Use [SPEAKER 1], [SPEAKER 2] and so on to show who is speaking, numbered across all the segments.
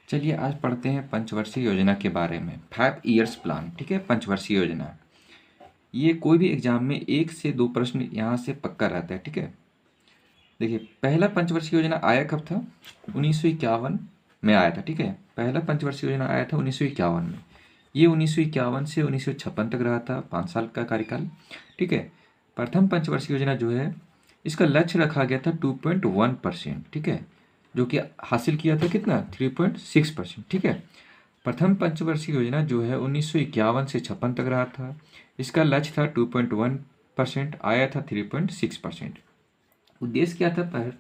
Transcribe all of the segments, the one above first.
[SPEAKER 1] चलिए आज पढ़ते हैं पंचवर्षीय योजना के बारे में। 5 ईयर्स प्लान, ठीक है। पंचवर्षीय योजना ये कोई भी एग्जाम में 1 से 2 प्रश्न यहाँ से पक्का रहता है, ठीक है। देखिए पहला पंचवर्षीय योजना आया कब था? 1951 में आया था, ठीक है। पहला पंचवर्षीय योजना आया था 1951 में। ये 1951 से 1956 तक रहा था, 5 साल का कार्यकाल, ठीक है। प्रथम पंचवर्षीय योजना जो है इसका लक्ष्य रखा गया था 2.1%, ठीक है, जो कि हासिल किया था कितना? 3.6%, ठीक है। प्रथम पंचवर्षीय योजना जो है 1951 से 56 तक रहा था। इसका लक्ष्य था 2.1%, आया था 3.6%। उद्देश्य क्या था?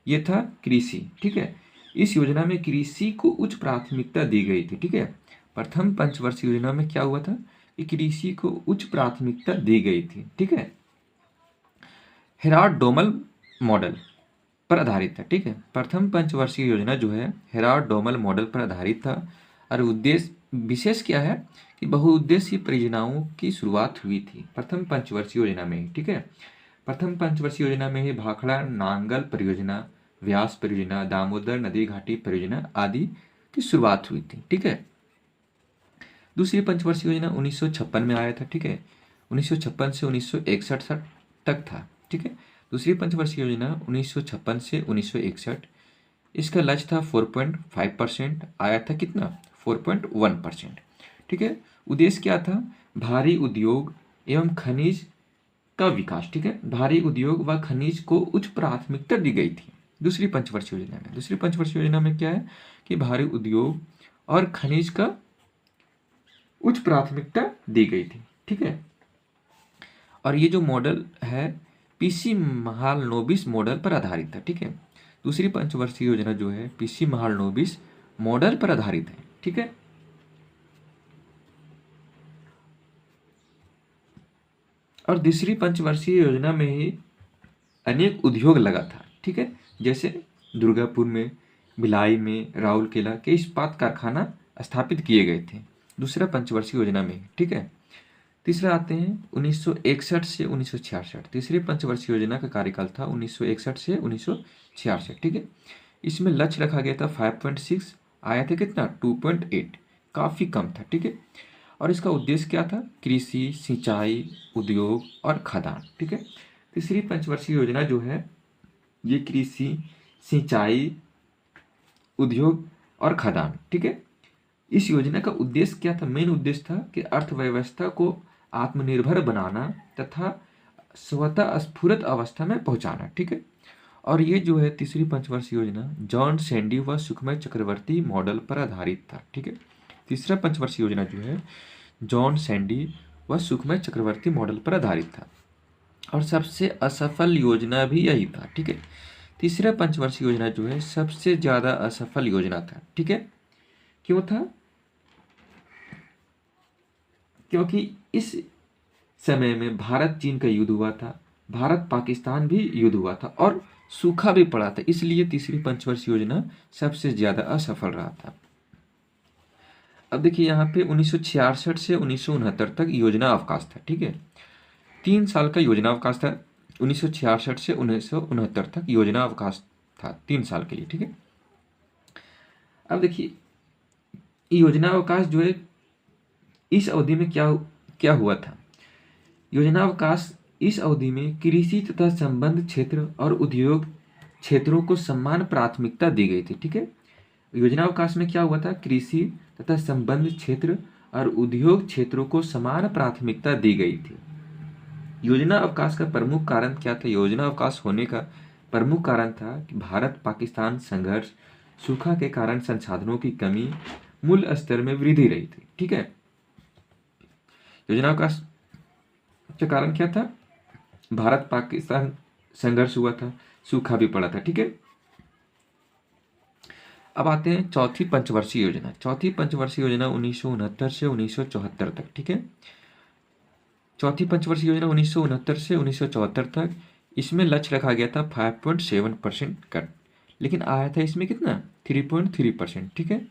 [SPEAKER 1] ये था कृषि, ठीक है। इस योजना में कृषि को उच्च प्राथमिकता दी गई थी, ठीक है। प्रथम पंचवर्षीय योजना में क्या हुआ था कि कृषि को उच्च प्राथमिकता दी गई थी, ठीक है। हेराल्ड डोमल मॉडल पर आधारित था, ठीक है। प्रथम पंचवर्षीय योजना जो है हेराल्ड डोमल मॉडल पर आधारित था और उद्देश्य विशेष क्या है कि बहुउद्देशीय परियोजनाओं की शुरुआत हुई थी प्रथम पंचवर्षीय योजना में ही, ठीक है। प्रथम पंचवर्षीय योजना में ही भाखड़ा नांगल परियोजना, व्यास परियोजना, दामोदर नदी घाटी परियोजना आदि की शुरुआत हुई थी, ठीक है। दूसरी पंचवर्षीय योजना 1956 में आया था, ठीक है। 1956 से 1961 तक था, ठीक है। दूसरी पंचवर्षीय योजना 1956 से 1961, इसका लक्ष्य था 4.5%, आया था कितना? 4.1%, ठीक है। उद्देश्य क्या था? भारी उद्योग एवं खनिज का विकास, ठीक है। भारी उद्योग व खनिज को उच्च प्राथमिकता दी गई थी दूसरी पंचवर्षीय योजना में। दूसरी पंचवर्षीय योजना में क्या है कि भारी उद्योग और खनिज का उच्च प्राथमिकता दी गई थी, ठीक है। और ये जो मॉडल है पीसी महालनोबिस मॉडल पर आधारित था, ठीक है। दूसरी पंचवर्षीय योजना जो है पीसी महालनोबिस मॉडल पर आधारित है, ठीक है। और दूसरी पंचवर्षीय योजना में ही अनेक उद्योग लगा था, ठीक है। जैसे दुर्गापुर में, भिलाई में, राउरकेला के इस्पात कारखाना स्थापित किए गए थे दूसरा पंचवर्षीय योजना में, ठीक है। तीसरा आते हैं 1961 से 1966। तीसरी पंचवर्षीय योजना का कार्यकाल था 1961 से 1966, ठीक है। इसमें लक्ष्य रखा गया था 5.6, आया था कितना? 2.8, काफ़ी कम था, ठीक है। और इसका उद्देश्य क्या था? कृषि, सिंचाई, उद्योग और खदान, ठीक है। तीसरी पंचवर्षीय योजना जो है ये कृषि, सिंचाई, उद्योग और खदान, ठीक है। इस योजना का उद्देश्य क्या था? मेन उद्देश्य था कि अर्थव्यवस्था को आत्मनिर्भर बनाना तथा स्वतः स्फूर्त अवस्था में पहुंचाना, ठीक है। और ये जो है तीसरी पंचवर्षीय योजना जॉन सैंडी व सुखमय चक्रवर्ती मॉडल पर आधारित था, ठीक है। तीसरा पंचवर्षीय योजना जो है जॉन सैंडी व सुखमय चक्रवर्ती मॉडल पर आधारित था और सबसे असफल योजना भी यही था, ठीक है। तीसरा पंचवर्षीय योजना जो है सबसे ज़्यादा असफल योजना था, ठीक है। क्यों था? क्योंकि इस समय में भारत चीन का युद्ध हुआ था, भारत पाकिस्तान भी युद्ध हुआ था और सूखा भी पड़ा था, इसलिए तीसरी पंचवर्षीय योजना सबसे ज़्यादा असफल रहा था। अब देखिए यहाँ पे 1966 से 1969 तक योजना अवकाश था, ठीक है। 3 साल का योजना अवकाश था 1966 से 1969 तक योजना अवकाश था 3 साल के लिए, ठीक है। अब देखिए योजना अवकाश जो है इस अवधि में क्या क्या हुआ था? योजना अवकाश इस अवधि में कृषि तथा संबद्ध क्षेत्र और उद्योग क्षेत्रों को समान प्राथमिकता दी गई थी, ठीक है। योजना अवकाश में क्या हुआ था? कृषि तथा संबद्ध क्षेत्र और उद्योग क्षेत्रों को समान प्राथमिकता दी गई थी। योजना अवकाश का प्रमुख कारण क्या था? योजना अवकाश होने का प्रमुख कारण था कि भारत पाकिस्तान संघर्ष, सूखा के कारण संसाधनों की कमी, मूल्य स्तर में वृद्धि रही थी, ठीक है। योजना अवकाश का कारण क्या था? भारत पाकिस्तान संघर्ष हुआ था, सूखा भी पड़ा था, ठीक है। अब आते हैं चौथी पंचवर्षीय योजना। चौथी पंचवर्षीय योजना 1969 से 1974 तक, ठीक है। चौथी पंचवर्षीय योजना 1969 से 1974 तक, इसमें लक्ष्य रखा गया था 5.7% कट, लेकिन आया था इसमें कितना? 3.3%, ठीक है।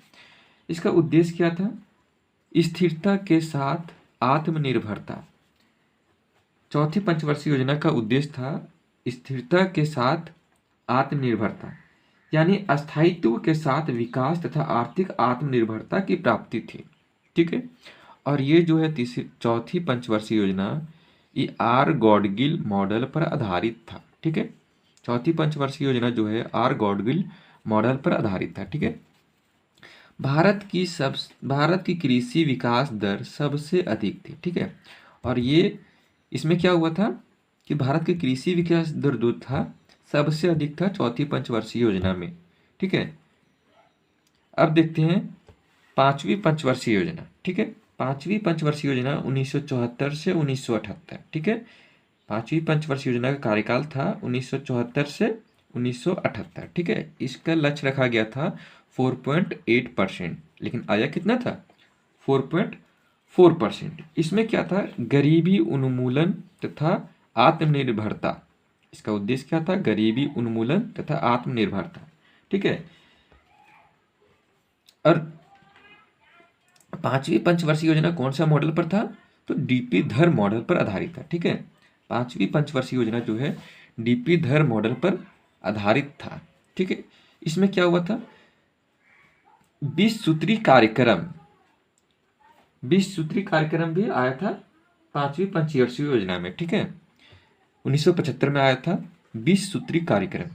[SPEAKER 1] इसका उद्देश्य क्या था? स्थिरता के साथ आत्मनिर्भरता। चौथी पंचवर्षीय योजना का उद्देश्य था स्थिरता के साथ आत्मनिर्भरता, यानी स्थायित्व के साथ विकास तथा आर्थिक आत्मनिर्भरता की प्राप्ति थी। ठीक है। और ये जो है तीसरी चौथी पंचवर्षीय योजना, ये आर गॉडगिल मॉडल पर आधारित था। ठीक है। चौथी पंचवर्षीय योजना जो है आर गॉडगिल मॉडल पर आधारित था। ठीक है। भारत की कृषि विकास दर सबसे अधिक थी। ठीक है। और ये इसमें क्या हुआ था कि भारत की कृषि विकास दर जो था सबसे अधिक था चौथी पंचवर्षीय योजना में। ठीक है। अब देखते हैं पांचवी पंचवर्षीय योजना। ठीक है। पांचवी पंचवर्षीय योजना 1974 से 1978। ठीक है। पांचवी पंचवर्षीय योजना का कार्यकाल था 1974 से 1978। ठीक है। इसका लक्ष्य रखा गया था 4.8%, लेकिन आया कितना था 4.4%। इसमें क्या था, गरीबी उन्मूलन तथा आत्मनिर्भरता। इसका उद्देश्य क्या था, गरीबी उन्मूलन तथा आत्मनिर्भरता। ठीक है। और पांचवी पंचवर्षीय योजना कौन सा मॉडल पर था, तो डीपी धर मॉडल पर आधारित था। ठीक है। पांचवी पंचवर्षीय योजना जो है डीपी धर मॉडल पर आधारित था। ठीक है। इसमें क्या हुआ था, 20 सूत्री कार्यक्रम, 20 सूत्री कार्यक्रम भी आया था पांचवी पंचवर्षीय योजना में। ठीक है। 1975 में आया था 20 सूत्री कार्यक्रम।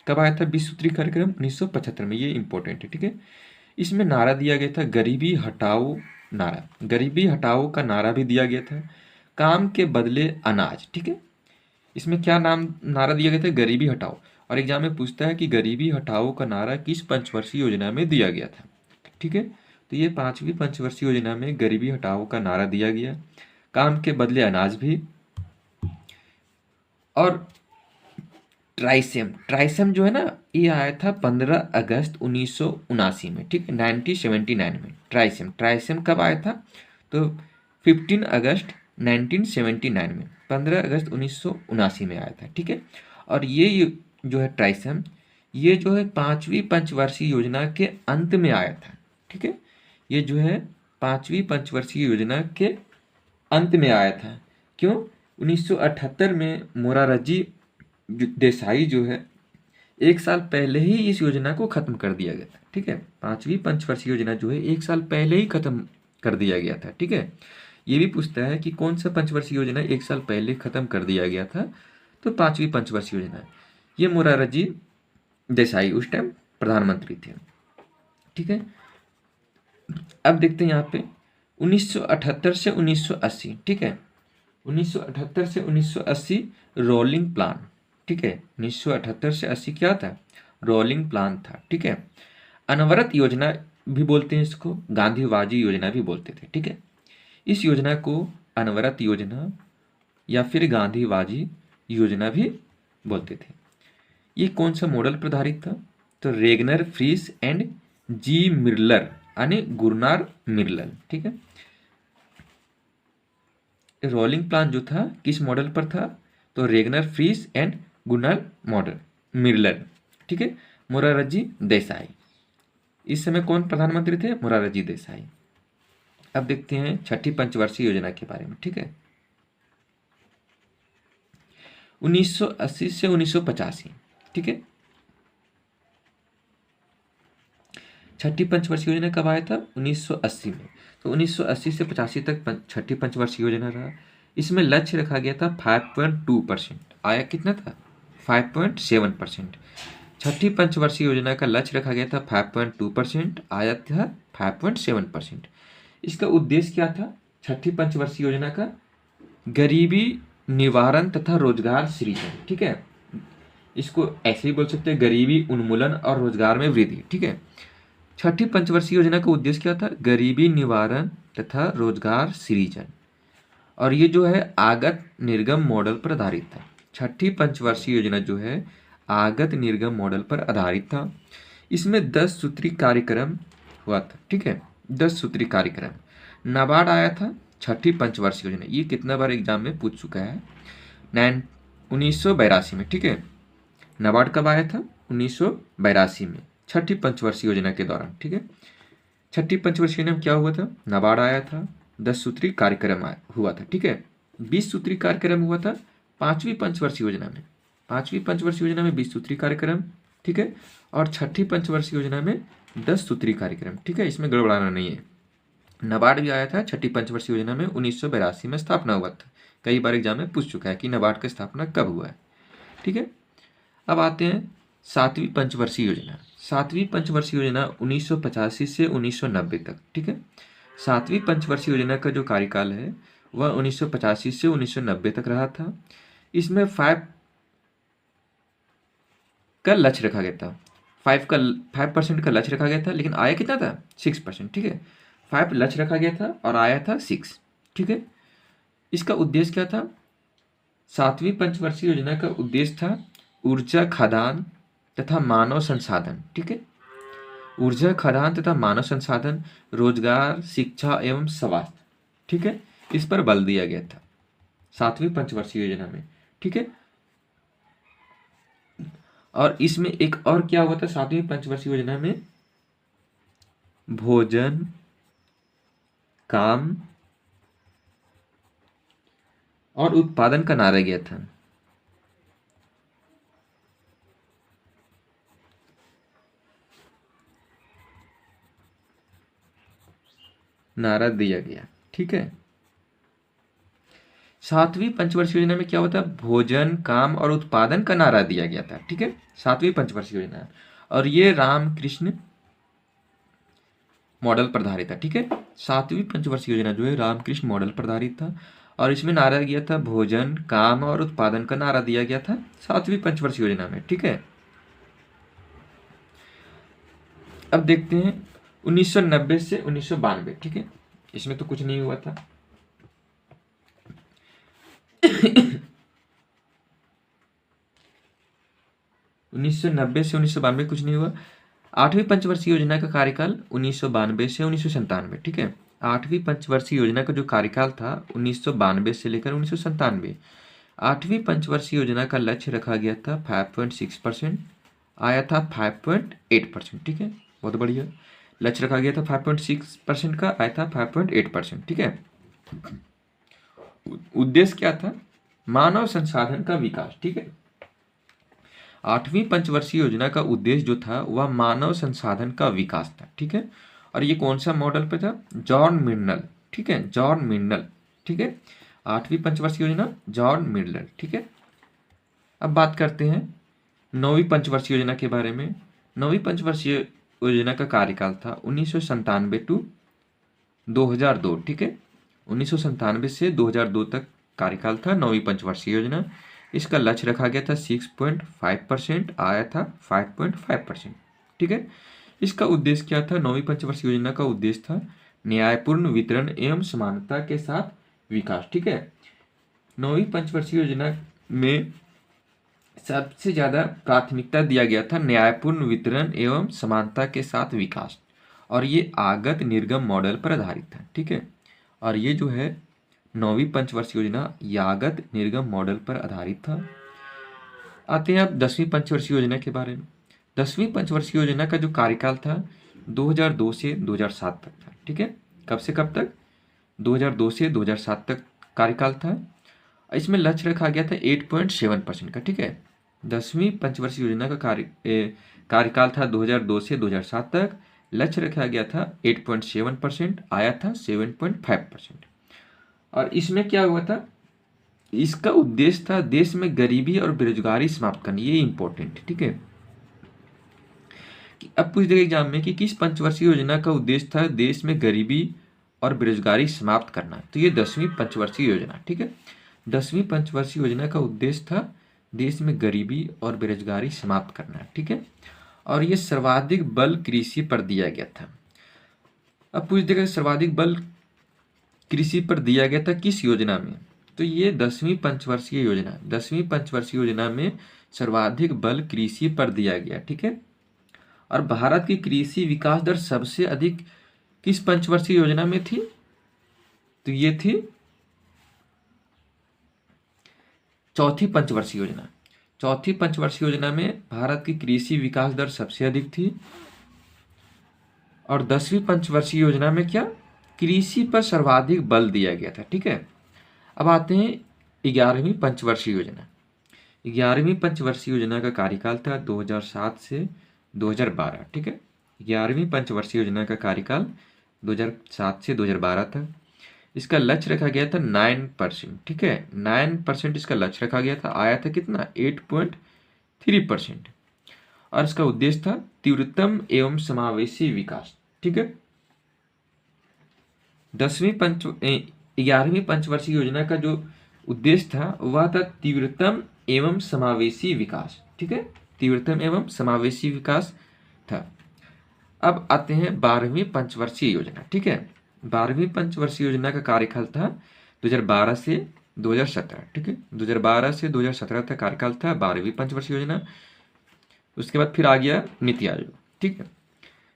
[SPEAKER 1] कब आया था 20 सूत्री कार्यक्रम, 1975 में। ये इंपॉर्टेंट है। ठीक है। इसमें नारा दिया गया था गरीबी हटाओ नारा, गरीबी हटाओ का नारा भी दिया गया था, काम के बदले अनाज। ठीक है। इसमें क्या नारा दिया गया था, गरीबी हटाओ। और एग्जाम में पूछता है कि गरीबी हटाओ का नारा किस पंचवर्षीय योजना में दिया गया था। ठीक है। तो ये पांचवी पंचवर्षीय योजना में गरीबी हटाओ का नारा दिया गया, काम के बदले अनाज भी। और ट्राइसेम, ट्राइसेम जो है ना, ये आया था 15 अगस्त 1979 में। ठीक है। 1979 में ट्राइसेम, ट्राइसेम कब आया था, तो 15 अगस्त 1979 में, 15 अगस्त 1979 में आया था। ठीक है। और ये जो है ट्राइसेम, ये जो है पांचवी पंचवर्षीय योजना के अंत में आया था। ठीक है। ये जो है पांचवी पंचवर्षीय योजना के अंत में आया था। क्यों, 1978 में मोरारजी देसाई जो है एक साल पहले ही इस योजना को खत्म कर दिया गया था। ठीक है। पांचवी पंचवर्षीय योजना जो है एक साल पहले ही खत्म कर दिया गया था। ठीक है। ये भी पूछता है कि कौन सा पंचवर्षीय योजना एक साल पहले खत्म कर दिया गया था, तो पांचवी पंचवर्षीय योजना। ये मोरारजी देसाई उस टाइम प्रधानमंत्री थे। ठीक है। अब देखते हैं यहाँ पे 1978 से 1980। ठीक है। 1978 से 1980 रोलिंग प्लान। ठीक है। 1978 से 80 क्या था, रोलिंग प्लान था। ठीक है। अनवरत योजना भी बोलते हैं इसको, गांधीवादी योजना भी बोलते थे। ठीक है। इस योजना को अनवरत योजना या फिर गांधीवादी योजना भी बोलते थे। ये कौन सा मॉडल पर आधारित था, तो रेगनर फ्रीस एंड जी मिर्लर यानी गुरनार मिर्लर। ठीक है। रोलिंग प्लान जो था किस मॉडल पर था, तो Ragnar Frisch and Gunnar model मिर्लर। ठीक है। मोरारजी देसाई, इस समय कौन प्रधानमंत्री थे, मोरारजी देसाई। अब देखते हैं छठी पंचवर्षीय योजना के बारे में। ठीक है। 1980 से 1985। ठीक है। छठी पंचवर्षीय योजना कब आया था, 1980 में। तो 1980 से 85 तक छठी पंचवर्षीय योजना रहा। इसमें लक्ष्य रखा गया था 5.2%, आया कितना था 5.7%। छठी पंचवर्षीय योजना का लक्ष्य रखा गया था 5.2%, आया था 5.7%। इसका उद्देश्य क्या था छठी पंचवर्षीय योजना का, गरीबी निवारण तथा रोजगार सृजन। ठीक है। इसको ऐसे ही बोल सकते हैं, गरीबी उन्मूलन और रोजगार में वृद्धि। ठीक है। छठी पंचवर्षीय योजना का उद्देश्य क्या था, गरीबी निवारण तथा रोजगार सृजन। और ये जो है आगत निर्गम मॉडल पर आधारित था। छठी पंचवर्षीय योजना जो है आगत निर्गम मॉडल पर आधारित था। इसमें 10 सूत्री कार्यक्रम हुआ था। ठीक है। 10 सूत्री कार्यक्रम। नाबार्ड आया था छठी पंचवर्षीय योजना, ये कितना बार एग्जाम में पूछ चुका है, 1982 में। ठीक है। नाबार्ड कब आया था, 1982 में, छठी पंचवर्षीय योजना के दौरान। ठीक है। छठी पंचवर्षीय योजना में क्या हुआ था, नाबार्ड आया था, 10 सूत्री कार्यक्रम हुआ था। ठीक है। 20 सूत्री कार्यक्रम हुआ था पांचवी पंचवर्षीय योजना में। पांचवी पंचवर्षीय योजना में 20 सूत्री कार्यक्रम ठीक है। और छठी पंचवर्षीय योजना में 10 सूत्री कार्यक्रम, ठीक है, इसमें गड़बड़ाना नहीं है। नाबार्ड भी आया था छठी पंचवर्षीय योजना में, 1982 में स्थापना हुआ था। कई बार एग्जाम में पूछ चुका है कि नाबार्ड का स्थापना कब हुआ है, ठीक है। अब आते हैं सातवीं पंचवर्षीय योजना। सातवीं पंचवर्षीय योजना 1985 से 1990 तक, ठीक है। सातवीं पंचवर्षीय योजना का जो कार्यकाल है वह 1985 से 1990 तक रहा था। इसमें 5% का लक्ष्य रखा गया था। 5% का लक्ष्य रखा गया था, लेकिन आया कितना था? 6%, ठीक है। 5 लक्ष्य रखा गया था और आया था 6, ठीक है। इसका उद्देश्य क्या था? सातवीं पंचवर्षीय योजना का उद्देश्य था ऊर्जा खाद्यान्न तथा मानव संसाधन, ठीक है। ऊर्जा खाद्यान्न तथा मानव संसाधन, रोजगार, शिक्षा एवं स्वास्थ्य, ठीक है, इस पर बल दिया गया था सातवीं पंचवर्षीय योजना में, ठीक है। और इसमें एक और क्या हुआ था सातवीं पंचवर्षीय योजना में? भोजन, काम और उत्पादन का नारा दिया था। नारा दिया गया, ठीक है। सातवीं पंचवर्षीय योजना में क्या होता है? भोजन, काम और उत्पादन का नारा दिया गया था, ठीक है, सातवीं पंचवर्षीय योजना। और ये रामकृष्ण मॉडल पर आधारित था, ठीक है। सातवीं पंचवर्षीय योजना जो है रामकृष्ण मॉडल पर आधारित था और इसमें नारा दिया था भोजन, काम और उत्पादन का नारा दिया गया था सातवीं पंचवर्षीय योजना में, ठीक है। अब देखते हैं 1990 से 1992, ठीक है। इसमें तो कुछ नहीं हुआ था। 1990 से 1992 कुछ नहीं हुआ। आठवीं पंचवर्षीय योजना का कार्यकाल 1992 से 1997, ठीक है। आठवीं पंचवर्षीय योजना का जो कार्यकाल था 1992 से लेकर 1997। आठवीं पंचवर्षीय योजना का लक्ष्य रखा गया था 5.6%, आया था 5.8%, ठीक है, बहुत बढ़िया। लक्ष्य रखा गया था 5.6% का, आया था 5.8%, ठीक है। उद्देश्य क्या था? मानव संसाधन का विकास, ठीक है। आठवीं पंचवर्षीय योजना का उद्देश्य जो था वह मानव संसाधन का विकास था, ठीक है। और ये कौन सा मॉडल पे था? जॉन मिनल, ठीक है, जॉन मिनल, ठीक है। आठवीं पंचवर्षीय योजना जॉन मिनल, ठीक है। अब बात करते हैं नौवीं पंचवर्षीय योजना के बारे में। नौवीं पंचवर्षीय योजना का कार्यकाल था 1997 टू 2002, ठीक है। 1997 से 2002 तक कार्यकाल था नौवीं पंचवर्षीय योजना। इसका लक्ष्य रखा गया था 6.5%, आया था 5.5%, ठीक है। इसका उद्देश्य क्या था? नौवीं पंचवर्षीय योजना का उद्देश्य था न्यायपूर्ण वितरण एवं समानता के साथ विकास, ठीक है। नौवीं पंचवर्षीय योजना में सबसे ज़्यादा प्राथमिकता दिया गया था न्यायपूर्ण वितरण एवं समानता के साथ विकास, और ये आगत निर्गम मॉडल पर आधारित था, ठीक है। और ये जो है नौवीं पंचवर्षीय योजना यागत निर्गम मॉडल पर आधारित था। आते हैं अब 10वीं पंचवर्षीय योजना के बारे में। 10वीं पंचवर्षीय योजना का जो कार्यकाल था 2002 से 2007 तक था, ठीक है। कब से कब तक? 2002 से 2007 तक कार्यकाल था। इसमें लक्ष्य रखा गया था 8.7% का, ठीक है। 10वीं पंचवर्षीय योजना का कार्यकाल था 2002 से 2007 तक। लक्ष्य रखा गया था 8.7%, आया था 7.5%। और इसमें क्या हुआ था? इसका उद्देश्य था देश में गरीबी और बेरोजगारी समाप्त करनी, ये इंपॉर्टेंट, ठीक है। अब पूछ देगा एग्जाम में कि किस पंचवर्षीय योजना का उद्देश्य था देश में गरीबी और बेरोजगारी समाप्त करना, तो ये 10वीं पंचवर्षीय योजना, ठीक है। 10वीं पंचवर्षीय योजना का उद्देश्य था देश में गरीबी और बेरोजगारी समाप्त करना, ठीक है। और ये सर्वाधिक बल कृषि पर दिया गया था। अब पूछ देगा सर्वाधिक बल कृषि पर दिया गया था किस योजना में, तो ये 10वीं पंचवर्षीय योजना, 10वीं पंचवर्षीय योजना में सर्वाधिक बल कृषि पर दिया गया, ठीक है। और भारत की कृषि विकास दर सबसे अधिक किस पंचवर्षीय योजना में थी, तो ये थी चौथी पंचवर्षीय योजना। चौथी पंचवर्षीय योजना में भारत की कृषि विकास दर सबसे अधिक थी। और 10वीं पंचवर्षीय योजना में क्या? कृषि पर सर्वाधिक बल दिया गया था, ठीक है। अब आते हैं 11वीं पंचवर्षीय योजना। 11वीं पंचवर्षीय योजना का कार्यकाल था 2007 से 2012, ठीक है। 11वीं पंचवर्षीय योजना का कार्यकाल 2007 से 2012 था। इसका लक्ष्य रखा गया था 9%, ठीक है। 9% इसका लक्ष्य रखा गया था, आया था कितना 8.3%। और इसका उद्देश्य था तीव्रतम एवं समावेशी विकास, ठीक है। 11वीं पंचवर्षीय योजना का जो उद्देश्य था वह था तीव्रतम एवं समावेशी विकास, ठीक है। तीव्रतम एवं समावेशी विकास था। अब आते हैं 12वीं पंचवर्षीय योजना, ठीक है। 12वीं पंचवर्षीय योजना का कार्यकाल था 2012 से 2017, ठीक है। 2012 से 2017 तक कार्यकाल था 12वीं पंचवर्षीय योजना। उसके बाद फिर आ गया नीति आयोग, ठीक है।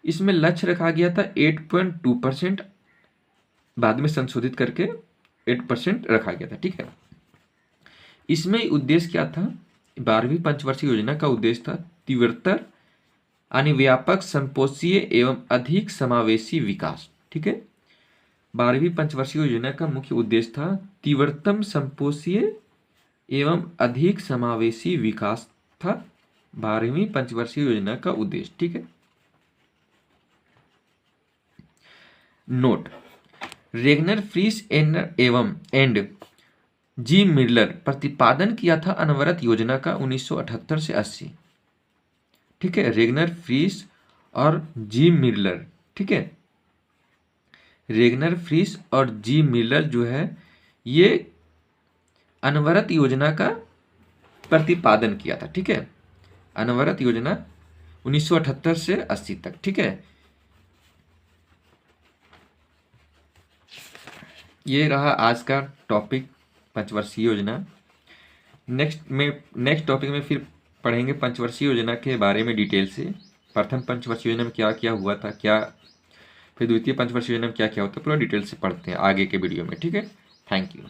[SPEAKER 1] इसमें लक्ष्य रखा गया था 8.2%, बाद में संशोधित करके 8% रखा गया था, ठीक है। इसमें उद्देश्य क्या था, 12वीं पंचवर्षीय योजना का उद्देश्य था तीव्रतर यानी व्यापक संपोषीय एवं अधिक समावेशी विकास, ठीक है। 12वीं पंचवर्षीय योजना का मुख्य उद्देश्य था तीव्रतम संपोषीय एवं अधिक समावेशी विकास था 12वीं पंचवर्षीय योजना का उद्देश्य, ठीक है। Note, Ragnar Frisch and G Miller प्रतिपादन किया था अनवरत योजना का 1978 से 80, ठीक है। रेगनर फ्रीस और जी मिलर, ठीक है। रेगनर फ्रीस और जी मिलर जो है ये अनवरत योजना का प्रतिपादन किया था, ठीक है। अनवरत योजना 1978 से 80 तक, ठीक है। ये रहा आज का टॉपिक पंचवर्षीय योजना। नेक्स्ट टॉपिक में फिर पढ़ेंगे पंचवर्षीय योजना के बारे में डिटेल से। प्रथम पंचवर्षीय योजना में क्या क्या हुआ था, क्या फिर द्वितीय पंचवर्षीय योजना में क्या क्या होता है, पूरा डिटेल से पढ़ते हैं आगे के वीडियो में, ठीक है। Thank you.